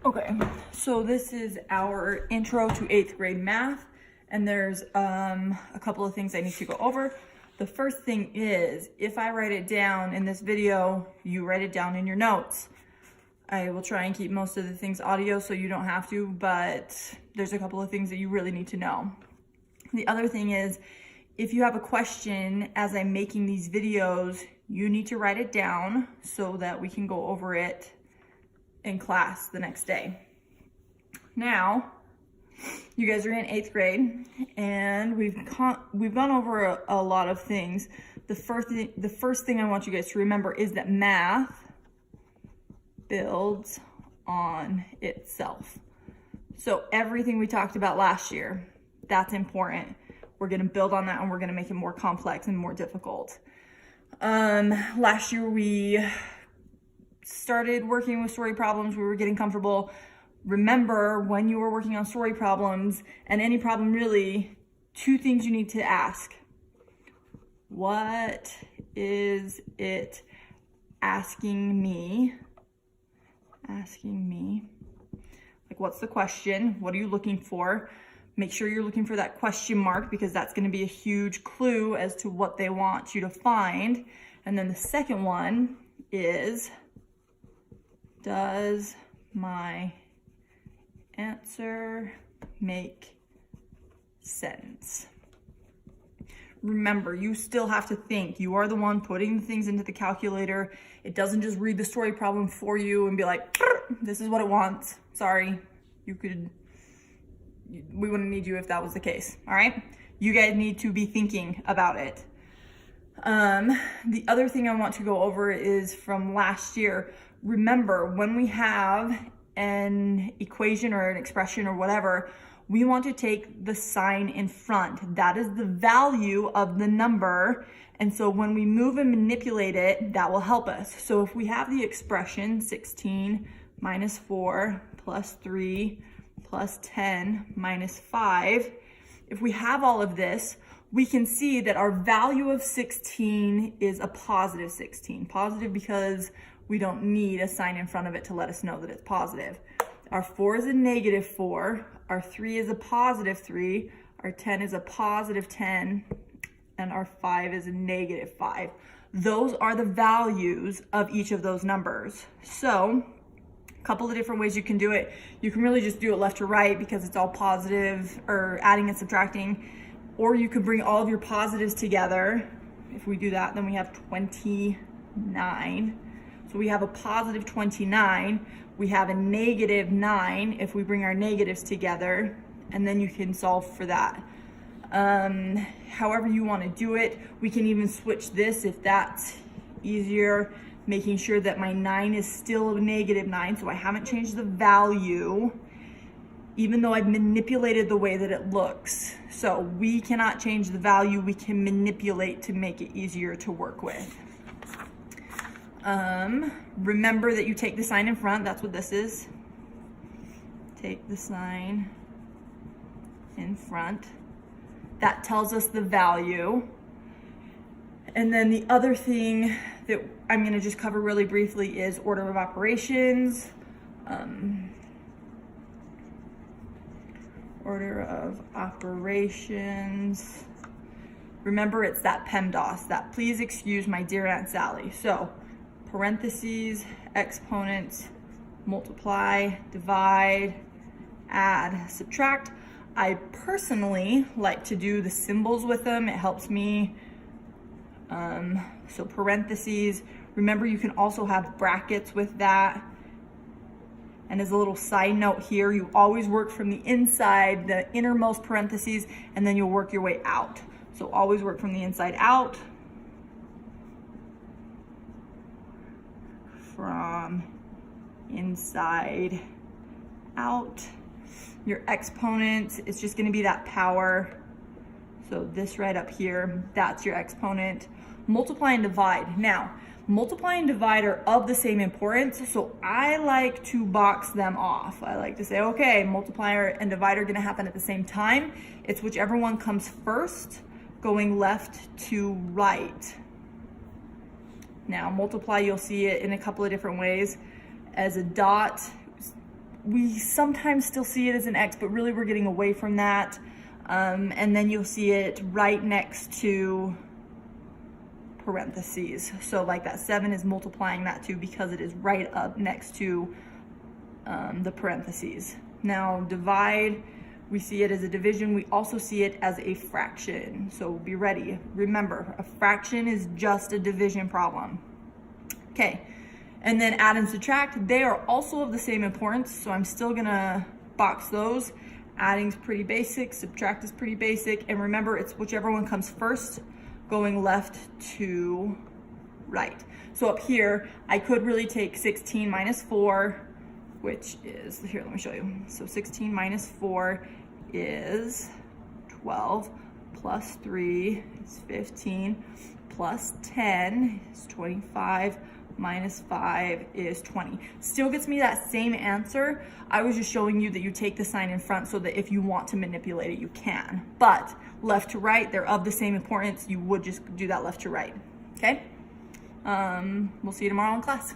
Okay, so this is our intro to 8th grade math, and there's a couple of things I need to go over. The first thing is, if I write it down in this video, you write it down in your notes. I will try and keep most of the things audio so you don't have to, but there's a couple of things that you really need to know. The other thing is, if you have a question as I'm making these videos, you need to write it down so that we can go over it in class the next day. Now, you guys are in 8th grade, and we've gone over a lot of things. The first thing I want you guys to remember is that math builds on itself. So everything we talked about last year, that's important. We're gonna build on that, and we're gonna make it more complex and more difficult. Last year we started working with story problems. We were getting comfortable. Remember, when you were working on story problems, and any problem really, two things you need to ask. What is it asking me? Like, what's the question? What are you looking for? Make sure you're looking for that question mark, because that's going to be a huge clue as to what they want you to find. And then the second one is, does my answer make sense? Remember, you still have to think. You are the one putting the things into the calculator. It doesn't just read the story problem for you and be like, this is what it wants. Sorry, we wouldn't need you if that was the case, all right? You guys need to be thinking about it. The other thing I want to go over is from last year. Remember, when we have an equation or an expression or whatever, we want to take the sign in front. That is the value of the number. And so when we move and manipulate it, that will help us. So if we have the expression 16 minus 4 plus 3 plus 10 minus 5, if we have all of this, we can see that our value of 16 is a positive 16. Positive because we don't need a sign in front of it to let us know that it's positive. Our 4 is a negative 4, our 3 is a positive 3, our 10 is a positive 10, and our 5 is a negative 5. Those are the values of each of those numbers. So, a couple of different ways you can do it. You can really just do it left to right because it's all positive, or adding and subtracting, or you could bring all of your positives together. If we do that, then we have 29. So we have a positive 29, we have a negative 9 if we bring our negatives together, and then you can solve for that. However you want to do it, we can even switch this if that's easier, making sure that my 9 is still a negative 9, so I haven't changed the value, even though I've manipulated the way that it looks. So we cannot change the value, we can manipulate to make it easier to work with. Remember that you take the sign in front. That's what this is. Take the sign in front. That tells us the value. And then the other thing that I'm going to just cover really briefly is order of operations. Order of operations. Remember, it's that PEMDAS, that please excuse my dear Aunt Sally. So, parentheses, exponents, multiply, divide, add, subtract. I personally like to do the symbols with them. It helps me. So parentheses, remember you can also have brackets with that. And as a little side note here, you always work from the inside, the innermost parentheses, and then you'll work your way out. So always work from the inside out. From inside out. Your exponent is just going to be that power. So this right up here, that's your exponent. Multiply and divide. Now, multiply and divide are of the same importance, so I like to box them off. I like to say, okay, multiplier and divide are going to happen at the same time. It's whichever one comes first, going left to right. Now, multiply, you'll see it in a couple of different ways. As a dot, we sometimes still see it as an X, but really we're getting away from that. And then you'll see it right next to parentheses. So like that 7 is multiplying that 2 because it is right up next to the parentheses. Now divide, we see it as a division. We also see it as a fraction. So be ready. Remember, a fraction is just a division problem. Okay, and then add and subtract, they are also of the same importance. So I'm still gonna box those. Adding's pretty basic, subtract is pretty basic. And remember, it's whichever one comes first, going left to right. So up here, I could really take 16 minus 4, which is, here, let me show you. So 16 minus 4 is 12, plus 3 is 15, plus 10 is 25, minus 5 is 20. Still gets me that same answer. I was just showing you that you take the sign in front so that if you want to manipulate it, you can. But left to right, they're of the same importance. You would just do that left to right, okay? We'll see you tomorrow in class.